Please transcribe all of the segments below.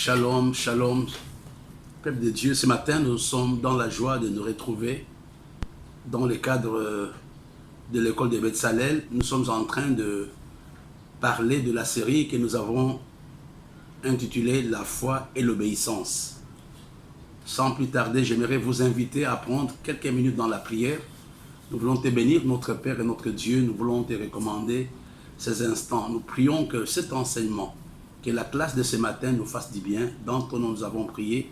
Shalom, shalom, peuple de Dieu. Ce matin, nous sommes dans la joie de nous retrouver dans le cadre de l'école de Beth-Salel. Nous sommes en train de parler de la série que nous avons intitulée La foi et l'obéissance. Sans plus tarder, j'aimerais vous inviter à prendre quelques minutes dans la prière. Nous voulons te bénir, notre Père et notre Dieu. Nous voulons te recommander ces instants. Nous prions que cet enseignement, que la classe de ce matin nous fasse du bien. Dans ton nom, nous avons prié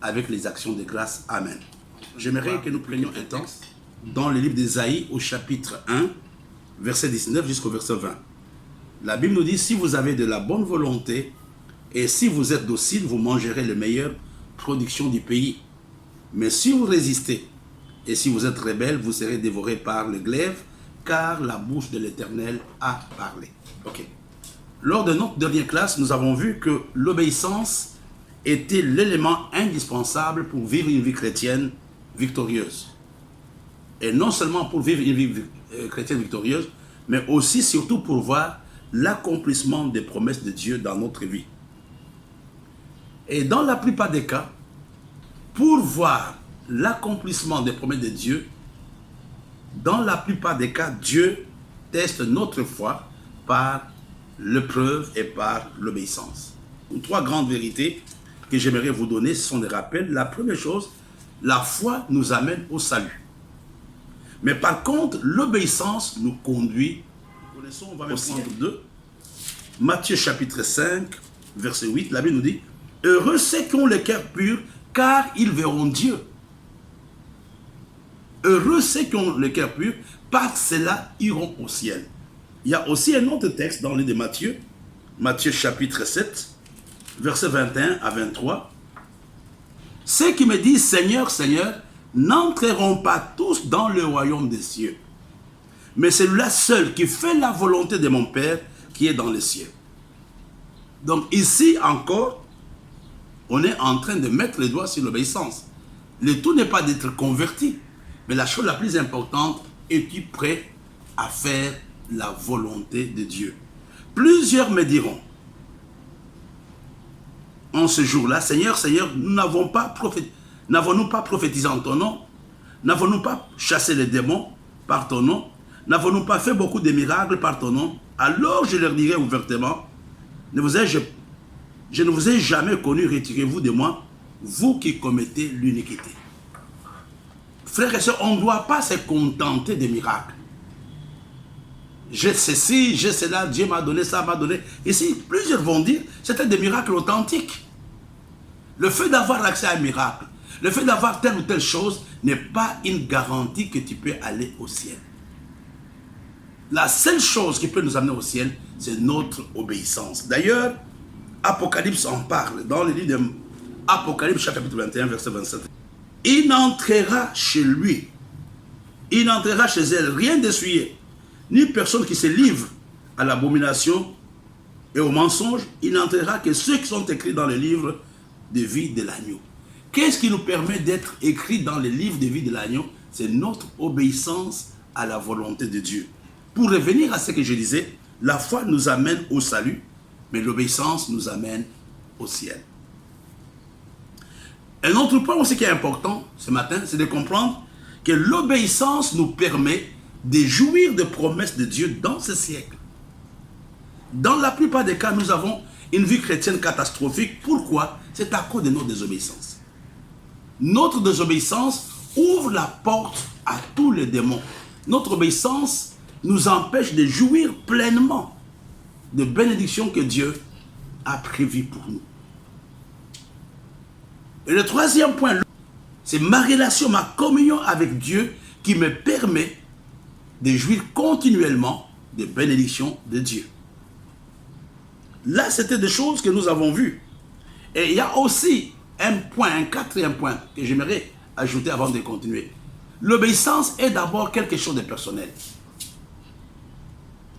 avec les actions de grâce. Amen. J'aimerais que nous prenions un texte dans le livre d'Ésaïe au chapitre 1, verset 19 jusqu'au verset 20. La Bible nous dit, si vous avez de la bonne volonté et si vous êtes docile, vous mangerez les meilleures productions du pays. Mais si vous résistez et si vous êtes rebelle, vous serez dévorés par le glaive, car la bouche de l'Éternel a parlé. Ok. Lors de notre dernière classe, nous avons vu que l'obéissance était l'élément indispensable pour vivre une vie chrétienne victorieuse. Et non seulement pour vivre une vie chrétienne victorieuse, mais aussi surtout pour voir l'accomplissement des promesses de Dieu dans notre vie. Et dans la plupart des cas, pour voir l'accomplissement des promesses de Dieu, dans la plupart des cas, Dieu teste notre foi par l'épreuve et par l'obéissance. Trois grandes vérités que j'aimerais vous donner, ce sont des rappels. La première chose, la foi nous amène au salut. Mais par contre, l'obéissance nous conduit, nous connaissons, on va même prendre deux. Matthieu chapitre 5, verset 8, la Bible nous dit, « Heureux ceux qui ont le cœur pur, car ils verront Dieu. » Heureux ceux qui ont le cœur pur, par cela iront au ciel. Il y a aussi un autre texte dans le livre de Matthieu, Matthieu chapitre 7, versets 21 à 23. « Ceux qui me disent Seigneur, Seigneur, n'entreront pas tous dans le royaume des cieux, mais celui-là seul qui fait la volonté de mon Père qui est dans les cieux. » Donc ici encore, on est en train de mettre les doigts sur l'obéissance. Le tout n'est pas d'être converti, mais la chose la plus importante, es-tu prêt à faire la volonté de Dieu? Plusieurs me diront, en ce jour-là, Seigneur, Seigneur, n'avons-nous pas prophétisé en ton nom? N'avons-nous pas chassé les démons par ton nom? N'avons-nous pas fait beaucoup de miracles par ton nom? Alors je leur dirai ouvertement, je ne vous ai jamais connu, retirez-vous de moi, vous qui commettez l'iniquité. Frères et sœurs, on ne doit pas se contenter des miracles. J'ai ceci, j'ai cela, Dieu m'a donné ça, m'a donné. Ici, plusieurs vont dire, c'était des miracles authentiques. Le fait d'avoir accès à un miracle, le fait d'avoir telle ou telle chose, n'est pas une garantie que tu peux aller au ciel. La seule chose qui peut nous amener au ciel, c'est notre obéissance. D'ailleurs, Apocalypse en parle, dans le livre d'Apocalypse, chapitre 21, verset 27. Il n'entrera chez lui, il n'entrera chez elle, rien d'essuyé, ni personne qui se livre à l'abomination et au mensonge, il n'entrera que ceux qui sont écrits dans le livre de vie de l'agneau. Qu'est-ce qui nous permet d'être écrits dans le livre de vie de l'agneau? C'est notre obéissance à la volonté de Dieu. Pour revenir à ce que je disais, la foi nous amène au salut, mais l'obéissance nous amène au ciel. Un autre point aussi qui est important ce matin, c'est de comprendre que l'obéissance nous permet de jouir des promesses de Dieu dans ce siècle. Dans la plupart des cas, nous avons une vie chrétienne catastrophique. Pourquoi? C'est à cause de notre désobéissance. Notre désobéissance ouvre la porte à tous les démons. Notre obéissance nous empêche de jouir pleinement des bénédictions que Dieu a prévues pour nous. Et le troisième point, c'est ma relation, ma communion avec Dieu qui me permet de jouir continuellement des bénédictions de Dieu. Là, c'était des choses que nous avons vues. Et il y a aussi un quatrième point que j'aimerais ajouter avant de continuer. L'obéissance est d'abord quelque chose de personnel.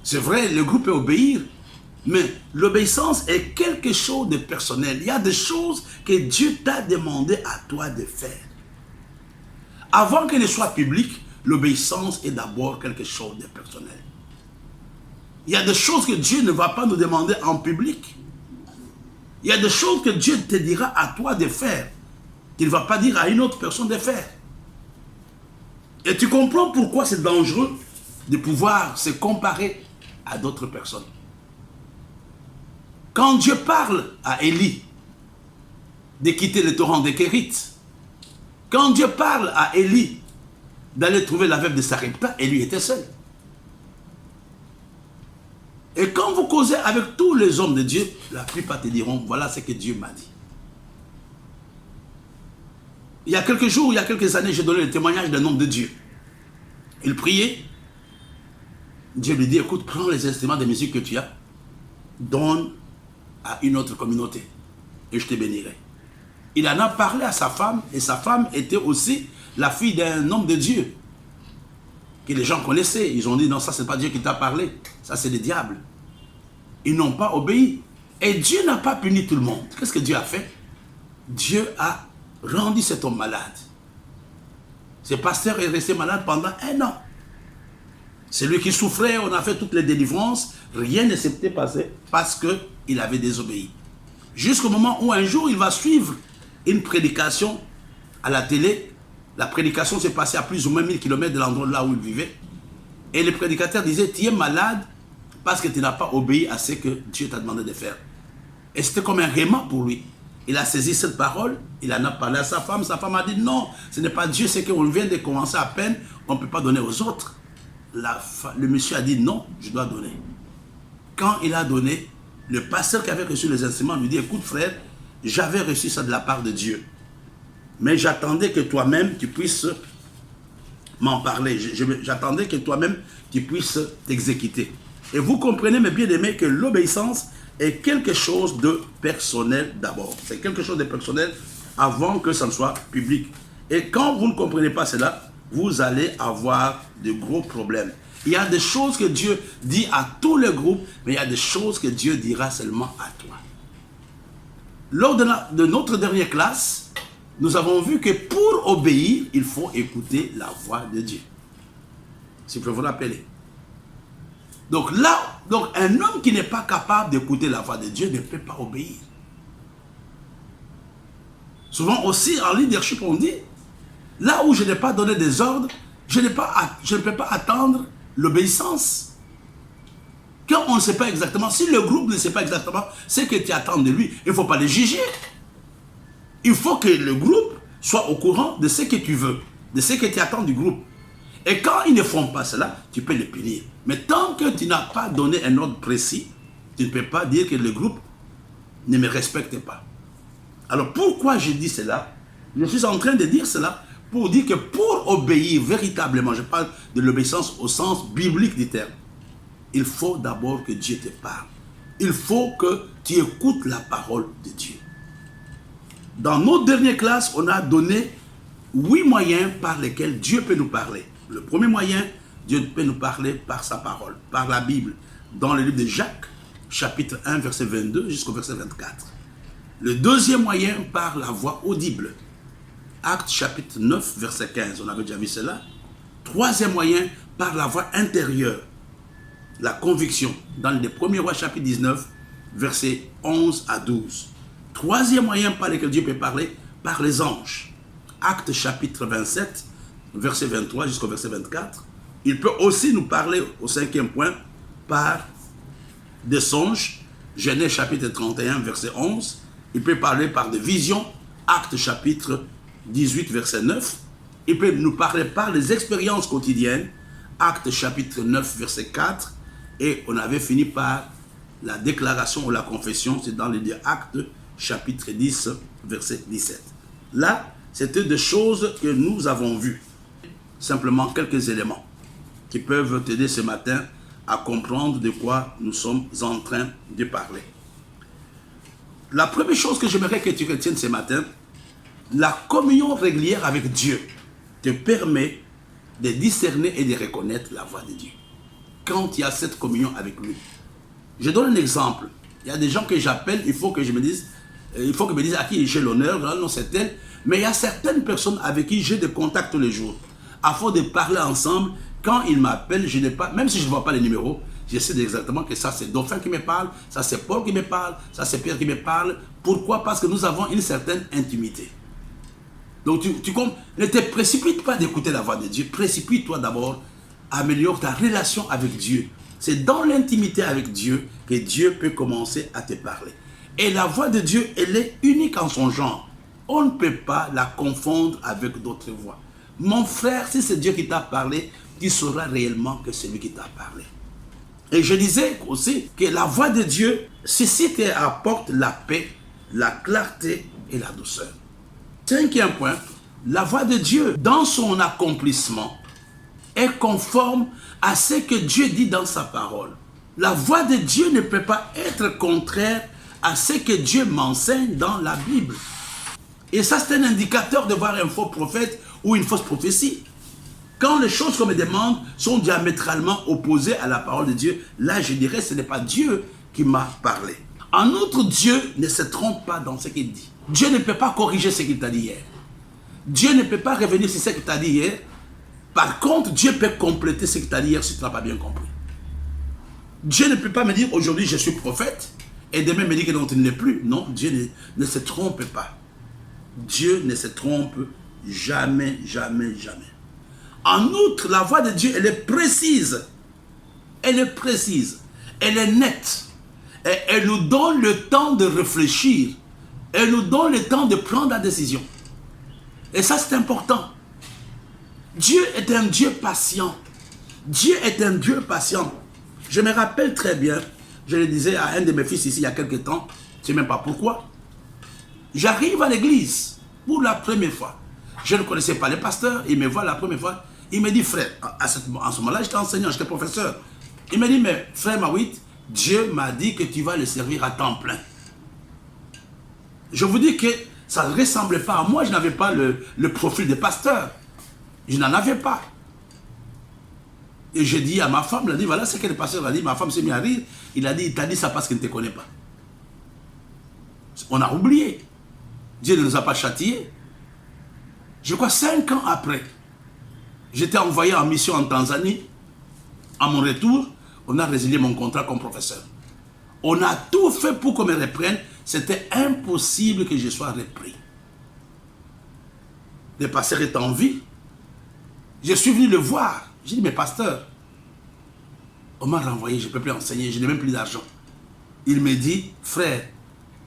C'est vrai, le groupe peut obéir, mais l'obéissance est quelque chose de personnel. Il y a des choses que Dieu t'a demandé à toi de faire. Avant qu'elle ne soit publique, l'obéissance est d'abord quelque chose de personnel. Il y a des choses que Dieu ne va pas nous demander en public. Il y a des choses que Dieu te dira à toi de faire, qu'il ne va pas dire à une autre personne de faire. Et tu comprends pourquoi c'est dangereux de pouvoir se comparer à d'autres personnes. Quand Dieu parle à Élie de quitter le torrent de Kérit, quand Dieu parle à Élie d'aller trouver la veuve de Sarepta, Élie était seul. Et quand vous causez avec tous les hommes de Dieu, la plupart te diront, voilà ce que Dieu m'a dit. Il y a quelques jours, il y a quelques années, j'ai donné le témoignage d'un homme de Dieu. Il priait. Dieu lui dit, écoute, prends les instruments de musique que tu as, donne à une autre communauté et je te bénirai. Il en a parlé à sa femme et sa femme était aussi la fille d'un homme de Dieu que les gens connaissaient. Ils ont dit, non, ça c'est pas Dieu qui t'a parlé, ça c'est le diable. Ils n'ont pas obéi. Et Dieu n'a pas puni tout le monde. Qu'est-ce que Dieu a fait? Dieu a rendu cet homme malade. Ce pasteur est resté malade pendant 1 an. C'est lui qui souffrait, on a fait toutes les délivrances, rien ne s'était passé parce qu'il avait désobéi. Jusqu'au moment où un jour il va suivre une prédication à la télé. La prédication s'est passée à plus ou moins 1000 km de l'endroit là où il vivait. Et le prédicateur disait, tu es malade parce que tu n'as pas obéi à ce que Dieu t'a demandé de faire. Et c'était comme un rhéma pour lui. Il a saisi cette parole, il en a parlé à sa femme a dit, non, ce n'est pas Dieu, c'est qu'on vient de commencer à peine, on ne peut pas donner aux autres. Le monsieur a dit, non, je dois donner. Quand il a donné, le pasteur qui avait reçu les instruments lui dit, écoute frère, j'avais reçu ça de la part de Dieu. Mais j'attendais que toi-même tu puisses m'en parler. J'attendais que toi-même tu puisses t'exécuter. Et vous comprenez, mes bien-aimés, que l'obéissance est quelque chose de personnel d'abord. C'est quelque chose de personnel avant que ça ne soit public. Et quand vous ne comprenez pas cela, vous allez avoir de gros problèmes. Il y a des choses que Dieu dit à tous les groupes, mais il y a des choses que Dieu dira seulement à toi. Lors de notre dernière classe, nous avons vu que pour obéir, il faut écouter la voix de Dieu. Si vous vous rappelez. Donc là, un homme qui n'est pas capable d'écouter la voix de Dieu ne peut pas obéir. Souvent aussi, en leadership, on dit, là où je n'ai pas donné des ordres, je ne peux pas attendre l'obéissance. Quand on ne sait pas exactement, si le groupe ne sait pas exactement ce que tu attends de lui, il ne faut pas le juger. Il faut que le groupe soit au courant de ce que tu veux, de ce que tu attends du groupe. Et quand ils ne font pas cela, tu peux les punir. Mais tant que tu n'as pas donné un ordre précis, tu ne peux pas dire que le groupe ne me respecte pas. Alors pourquoi je dis cela? Je suis en train de dire cela pour dire que pour obéir véritablement, je parle de l'obéissance au sens biblique du terme, il faut d'abord que Dieu te parle. Il faut que tu écoutes la parole de Dieu. Dans notre dernière classe, on a donné 8 moyens par lesquels Dieu peut nous parler. Le premier moyen, Dieu peut nous parler par sa parole, par la Bible, dans le livre de Jacques, chapitre 1, verset 22 jusqu'au verset 24. Le deuxième moyen, par la voix audible. Actes chapitre 9, verset 15, on avait déjà vu cela. Troisième moyen, par la voix intérieure. La conviction, dans les premiers rois chapitre 19, verset 11 à 12. Troisième moyen par lequel Dieu peut parler, par les anges. Actes chapitre 27, verset 23 jusqu'au verset 24. Il peut aussi nous parler, au cinquième point, par des songes. Genèse chapitre 31, verset 11. Il peut parler par des visions. Actes chapitre 18, verset 9. Il peut nous parler par les expériences quotidiennes. Actes chapitre 9, verset 4. Et on avait fini par la déclaration ou la confession. C'est dans les deux Actes chapitre 10, verset 17. Là, c'était des choses que nous avons vues. Simplement quelques éléments qui peuvent t'aider ce matin à comprendre de quoi nous sommes en train de parler. La première chose que j'aimerais que tu retiennes ce matin, la communion régulière avec Dieu te permet de discerner et de reconnaître la voix de Dieu. Quand il y a cette communion avec lui. Je donne un exemple. Il y a des gens que j'appelle, il faut que me disent à qui j'ai l'honneur, non c'est tel. Mais il y a certaines personnes avec qui j'ai des contacts tous les jours. À force de parler ensemble, quand ils m'appellent, je n'ai pas, même si je ne vois pas les numéros, je sais exactement que ça c'est Dauphin qui me parle, ça c'est Paul qui me parle, ça c'est Pierre qui me parle. Pourquoi? Parce que nous avons une certaine intimité. Donc ne te précipite pas d'écouter la voix de Dieu. Précipite-toi d'abord, améliore ta relation avec Dieu. C'est dans l'intimité avec Dieu que Dieu peut commencer à te parler. Et la voix de Dieu, elle est unique en son genre. On ne peut pas la confondre avec d'autres voix. Mon frère, si c'est Dieu qui t'a parlé, tu sauras réellement que c'est lui qui t'a parlé. Et je disais aussi que la voix de Dieu suscite et apporte la paix, la clarté et la douceur. Cinquième point, la voix de Dieu, dans son accomplissement, est conforme à ce que Dieu dit dans sa parole. La voix de Dieu ne peut pas être contraire à ce que Dieu m'enseigne dans la Bible. Et ça, c'est un indicateur de voir un faux prophète ou une fausse prophétie. Quand les choses qu'on me demande sont diamétralement opposées à la parole de Dieu, là, je dirais que ce n'est pas Dieu qui m'a parlé. En outre, Dieu ne se trompe pas dans ce qu'il dit. Dieu ne peut pas corriger ce qu'il t'a dit hier. Dieu ne peut pas revenir sur ce qu'il t'a dit hier. Par contre, Dieu peut compléter ce qu'il t'a dit hier si tu n'as pas bien compris. Dieu ne peut pas me dire aujourd'hui je suis prophète et demain me dire que non, tu ne l'es plus. Non, Dieu ne se trompe pas. Dieu ne se trompe jamais, jamais, jamais. En outre, la voix de Dieu, elle est précise. Elle est précise. Elle est nette. Et elle nous donne le temps de réfléchir. Elle nous donne le temps de prendre la décision. Et ça, c'est important. Dieu est un Dieu patient. Dieu est un Dieu patient. Je me rappelle très bien, je le disais à un de mes fils ici il y a quelques temps, je ne sais même pas pourquoi. J'arrive à l'église pour la première fois. Je ne connaissais pas les pasteurs, il me voit la première fois. Il me dit, frère, en ce moment-là, j'étais enseignant, j'étais professeur. Il me dit, mais frère Mawit, Dieu m'a dit que tu vas le servir à temps plein. Je vous dis que ça ne ressemblait pas à moi, je n'avais pas le profil de pasteur. Je n'en avais pas. Et j'ai dit à ma femme, il a dit, voilà ce que le pasteur a dit. Ma femme s'est mise à rire. Il a dit, il t'a dit ça parce qu'il ne te connaît pas. On a oublié. Dieu ne nous a pas châtiés. Je crois 5 ans après, j'étais envoyé en mission en Tanzanie. À mon retour, on a résilié mon contrat comme professeur. On a tout fait pour qu'on me reprenne. C'était impossible que je sois repris. Le pasteur est en vie. Je suis venu le voir. J'ai dit, mais pasteur, on m'a renvoyé, je ne peux plus enseigner, je n'ai même plus d'argent. Il me dit, frère,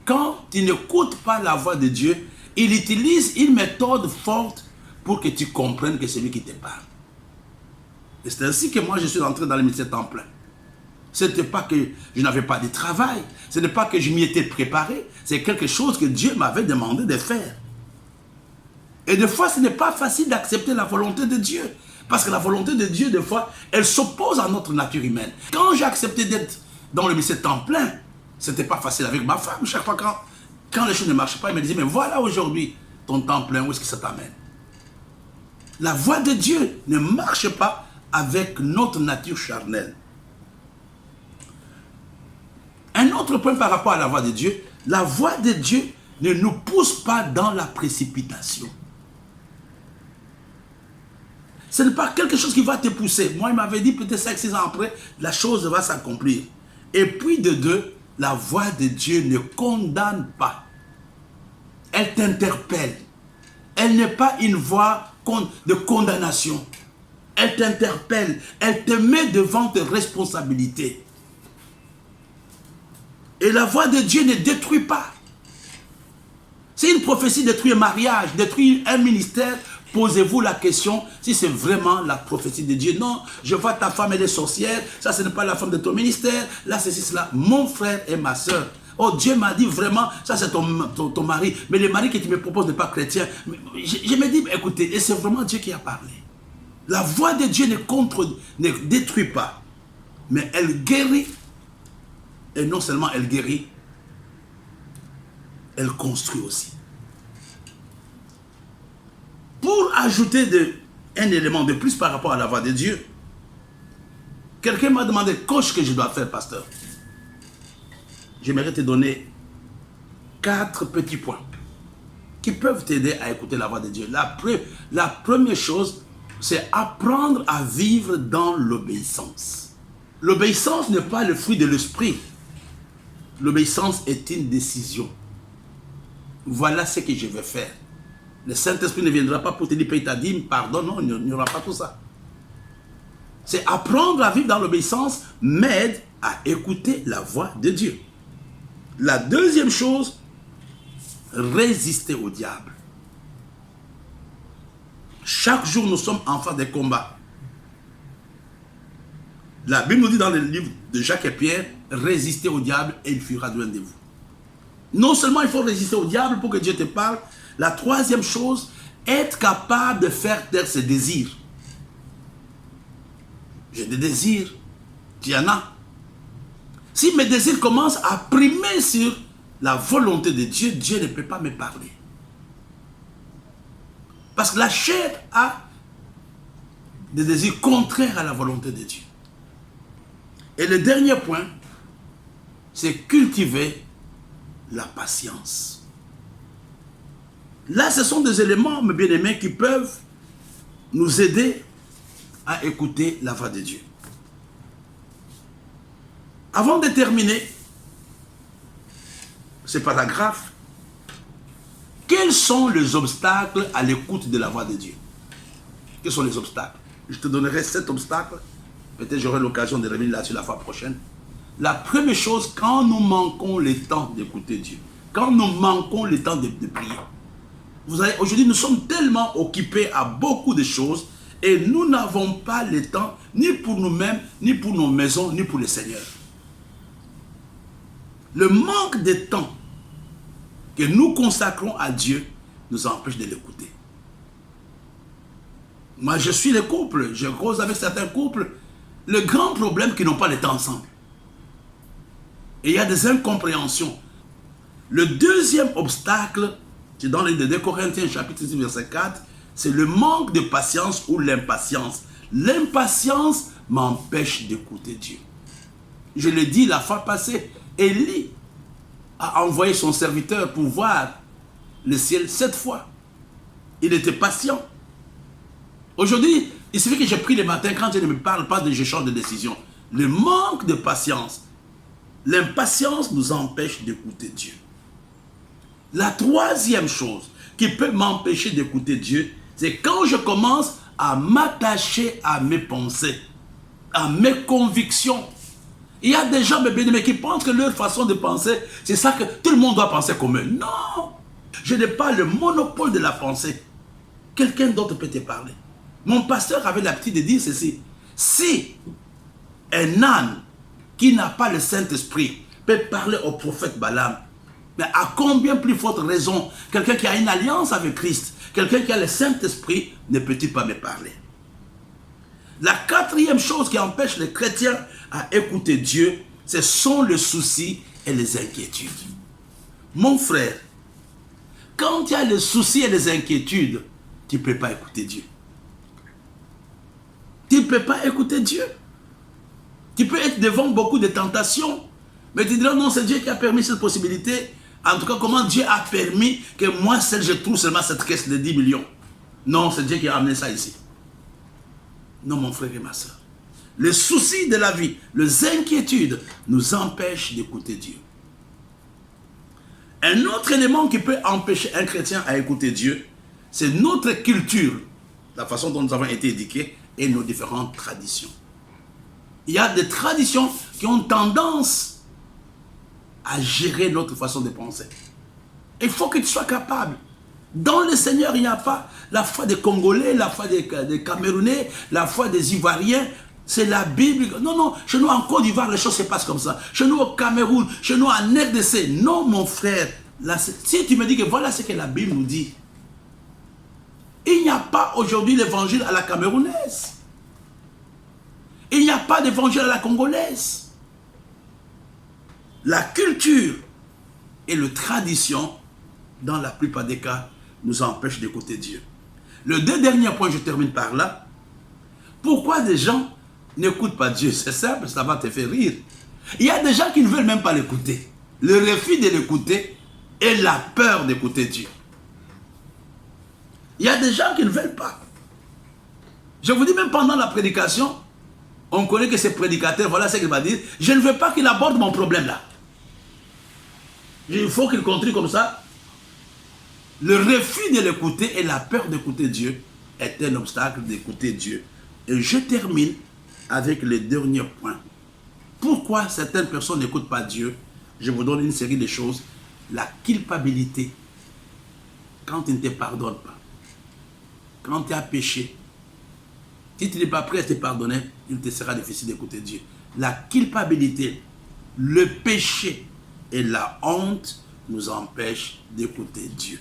quand tu n'écoutes pas la voix de Dieu, il utilise une méthode forte pour que tu comprennes que c'est lui qui te parle. Et c'est ainsi que moi je suis entré dans le ministère temps plein. Ce n'était pas que je n'avais pas de travail, ce n'est pas que je m'y étais préparé, c'est quelque chose que Dieu m'avait demandé de faire. Et des fois, ce n'est pas facile d'accepter la volonté de Dieu. Parce que la volonté de Dieu, des fois, elle s'oppose à notre nature humaine. Quand j'ai accepté d'être dans le ministère temps plein, ce n'était pas facile avec ma femme. Chaque fois quand les choses ne marchaient pas, elle me disait, mais voilà aujourd'hui ton temps plein, où est-ce que ça t'amène? La voix de Dieu ne marche pas avec notre nature charnelle. Un autre point par rapport à la voix de Dieu, la voix de Dieu ne nous pousse pas dans la précipitation. Ce n'est pas quelque chose qui va te pousser. Moi, il m'avait dit peut-être 5-6 ans après, la chose va s'accomplir. Et puis de deux, la voix de Dieu ne condamne pas. Elle t'interpelle. Elle n'est pas une voix de condamnation. Elle t'interpelle. Elle te met devant tes responsabilités. Et la voix de Dieu ne détruit pas. Si une prophétie détruit un mariage, détruit un ministère, posez-vous la question si c'est vraiment la prophétie de Dieu. Non, je vois ta femme, elle est sorcière. Ça, ce n'est pas la femme de ton ministère. Là, c'est cela. Mon frère et ma soeur. Oh, Dieu m'a dit vraiment, ça c'est ton mari. Mais le mari que tu me proposes n'est pas chrétien. Je me dis, écoutez, et c'est vraiment Dieu qui a parlé. La voix de Dieu ne détruit pas. Mais elle guérit. Et non seulement elle guérit, elle construit aussi. Pour ajouter un élément de plus par rapport à la voix de Dieu, quelqu'un m'a demandé, qu'est-ce que je dois faire, pasteur? J'aimerais te donner 4 petits points qui peuvent t'aider à écouter la voix de Dieu. La première chose, c'est apprendre à vivre dans l'obéissance. L'obéissance n'est pas le fruit de l'esprit. L'obéissance est une décision. Voilà ce que je vais faire. Le Saint-Esprit ne viendra pas pour te dire, paye ta dîme, pardon, non, il n'y aura pas tout ça. C'est apprendre à vivre dans l'obéissance m'aide à écouter la voix de Dieu. La deuxième chose, résister au diable. Chaque jour, nous sommes en face des combats. La Bible nous dit dans le livre de Jacques et Pierre, résistez au diable et il fuira de loin de vous. Non seulement il faut résister au diable pour que Dieu te parle, la troisième chose, être capable de faire taire ses désirs. J'ai des désirs, tu en as. Si mes désirs commencent à primer sur la volonté de Dieu, Dieu ne peut pas me parler. Parce que la chair a des désirs contraires à la volonté de Dieu. Et le dernier point, c'est cultiver la patience. Là, ce sont des éléments, mes bien-aimés, qui peuvent nous aider à écouter la voix de Dieu. Avant de terminer ce paragraphe, quels sont les obstacles à l'écoute de la voix de Dieu? Quels sont les obstacles? Je te donnerai 7 obstacles. Peut-être j'aurai l'occasion de revenir là-dessus la fois prochaine. La première chose, quand nous manquons le temps d'écouter Dieu, quand nous manquons le temps de prier, vous savez, aujourd'hui nous sommes tellement occupés à beaucoup de choses et nous n'avons pas le temps ni pour nous-mêmes, ni pour nos maisons, ni pour le Seigneur. Le manque de temps que nous consacrons à Dieu nous empêche de l'écouter. Moi, je suis le couple, je cause avec certains couples, le grand problème qu'ils n'ont pas le temps ensemble. Et il y a des incompréhensions. Le deuxième obstacle, c'est dans les 2 Corinthiens chapitre 6 verset 4, c'est le manque de patience ou l'impatience. L'impatience m'empêche d'écouter Dieu. Je l'ai dit la fois passée, Élie a envoyé son serviteur pour voir le ciel 7 fois. Il était patient. Aujourd'hui, il suffit que j'ai pris le matin, quand Dieu ne me parle pas de je change de décision. Le manque de patience, l'impatience nous empêche d'écouter Dieu. La troisième chose qui peut m'empêcher d'écouter Dieu, c'est quand je commence à m'attacher à mes pensées, à mes convictions. Il y a des gens, mes bien-aimés, qui pensent que leur façon de penser, c'est ça que tout le monde doit penser comme eux. Non! Je n'ai pas le monopole de la pensée. Quelqu'un d'autre peut te parler. Mon pasteur avait l'habitude de dire ceci. Si un âne qui n'a pas le Saint-Esprit peut parler au prophète Balaam, mais à combien plus forte raison, quelqu'un qui a une alliance avec Christ, quelqu'un qui a le Saint-Esprit, ne peut-il pas me parler? La quatrième chose qui empêche les chrétiens à écouter Dieu, ce sont les soucis et les inquiétudes. Mon frère, quand tu as les soucis et les inquiétudes, tu ne peux pas écouter Dieu. Tu ne peux pas écouter Dieu. Tu peux être devant beaucoup de tentations, mais tu diras non, c'est Dieu qui a permis cette possibilité. En tout cas, comment Dieu a permis que moi seul je trouve seulement cette caisse de 10 millions? Non, c'est Dieu qui a amené ça ici. Non, mon frère et ma soeur. Les soucis de la vie, les inquiétudes nous empêchent d'écouter Dieu. Un autre élément qui peut empêcher un chrétien à écouter Dieu, c'est notre culture, la façon dont nous avons été éduqués et nos différentes traditions. Il y a des traditions qui ont tendance à gérer notre façon de penser. Il faut que tu sois capable. Dans le Seigneur, il n'y a pas la foi des Congolais, la foi des Camerounais, la foi des Ivoiriens. C'est la Bible. Non, non, chez nous en Côte d'Ivoire, les choses se passent comme ça. Chez nous au Cameroun, chez nous en RDC. Non, mon frère. Là, si tu me dis que voilà ce que la Bible nous dit, il n'y a pas aujourd'hui l'évangile à la camerounaise. Il n'y a pas d'évangile à la congolaise. La culture et la tradition, dans la plupart des cas, nous empêchent d'écouter Dieu. Le deux derniers points, je termine par là. Pourquoi des gens n'écoutent pas Dieu? C'est simple, ça va te faire rire. Il y a des gens qui ne veulent même pas l'écouter. Le refus de l'écouter et la peur d'écouter Dieu. Il y a des gens qui ne veulent pas. Je vous dis même pendant la prédication, On connaît que ces prédicateurs, voilà ce qu'il va dire. Je ne veux pas qu'il aborde mon problème là. Il faut qu'il continue comme ça. Le refus de l'écouter et la peur d'écouter Dieu est un obstacle d'écouter Dieu. Et je termine avec le dernier point. Pourquoi certaines personnes n'écoutent pas Dieu? Je vous donne une série de choses. La culpabilité. Quand il ne te pardonne pas. Quand tu as péché. Si tu n'es pas prêt à te pardonner, il te sera difficile d'écouter Dieu. La culpabilité, le péché et la honte nous empêchent d'écouter Dieu.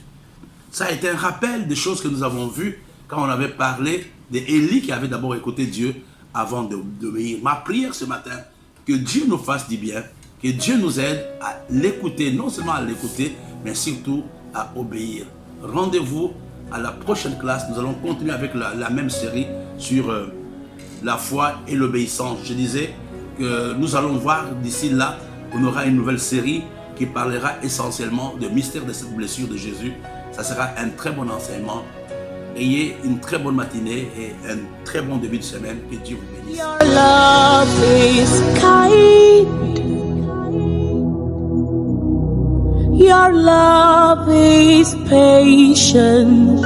Ça a été un rappel des choses que nous avons vues quand on avait parlé d'Élie qui avait d'abord écouté Dieu avant d'obéir. Ma prière ce matin, que Dieu nous fasse du bien, que Dieu nous aide à l'écouter, non seulement à l'écouter, mais surtout à obéir. Rendez-vous à la prochaine classe. Nous allons continuer avec la même série sur la foi et l'obéissance. Je disais que nous allons voir d'ici là, on aura une nouvelle série qui parlera essentiellement du mystère de cette blessure de Jésus. Ça sera un très bon enseignement. Ayez une très bonne matinée et un très bon début de semaine. Que Dieu vous bénisse. Your love is kind. Your love is patient.